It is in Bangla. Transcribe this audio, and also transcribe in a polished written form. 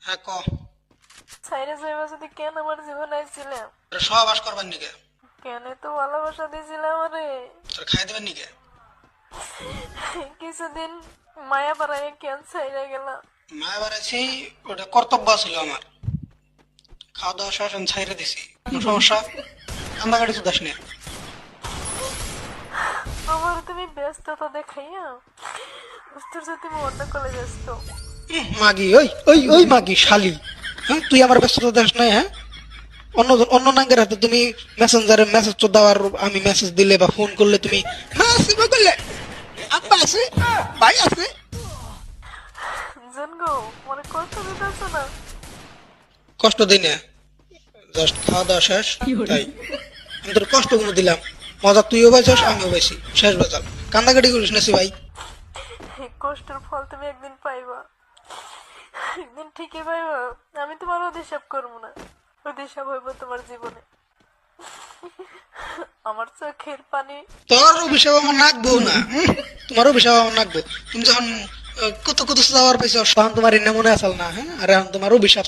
হ্যাঁ ক সাইরে যাইবা যদি কেন আমার জীবন আইছিলাম? তোর সহবাস করবার নিকে কেন তো ভালোবাসা দিয়েছিলাম আমারে? তোর খাই দেবার নিকে কিছুদিন মায়া পাড়ায় কেন সাইরে গেলাম? মায়া বাড়াইছি, ওটা কর্তব্য ছিল আমার। খাওয়া দাওয়া শেষ আমি ছাইরে দিছি, কোনো সমস্যা? কান্দাকাটি শুধাস না। আমার তুমি ব্যস্ততা দেখাইয়া তোর সাথে তুমি অন্য কলে ব্যস্ত। মাগি, ওই ওই ওই মাগি শালি, হ্যাঁ তুই আমার ব্যস্ততা দেশ নাই? হ্যাঁ, অন্য অন্য নাঙ্গের হাতে তুমি মেসেঞ্জারে মেসেজ তো দেওয়ার, আমি মেসেজ দিলে বা ফোন করলে তুমি করলে আব্বা আছে, ভাই আছে। জানগো মনে কষ্ট দিতেছ না? কষ্ট দিই না, জাস্ট খাওয়া দাওয়া শেষ তাই। আমি তোর কষ্ট গুলো দিলাম, মজা তুইও পাইছস আমিও পাইছি, শেষ বাজার। কান্দাকাটি করিস না ভাই। এই কষ্টের ফল তুমি একদিন পাইবা, একদিন ঠিকই পাইবা। আমি তোমার অভিশাপ করবো না, অভিশাপ হইব তোমার জীবনে। আমার চোখের পানি। তোর অভিশাপ আমার নাকবো না, তোমার অভিশাপ আমার নাকবো। তুমি যখন কত কত যাওয়ার পাইছো তখন তোমার এনে মনে আসাল না, হ্যাঁ? আর এখন তোমার অভিশাপ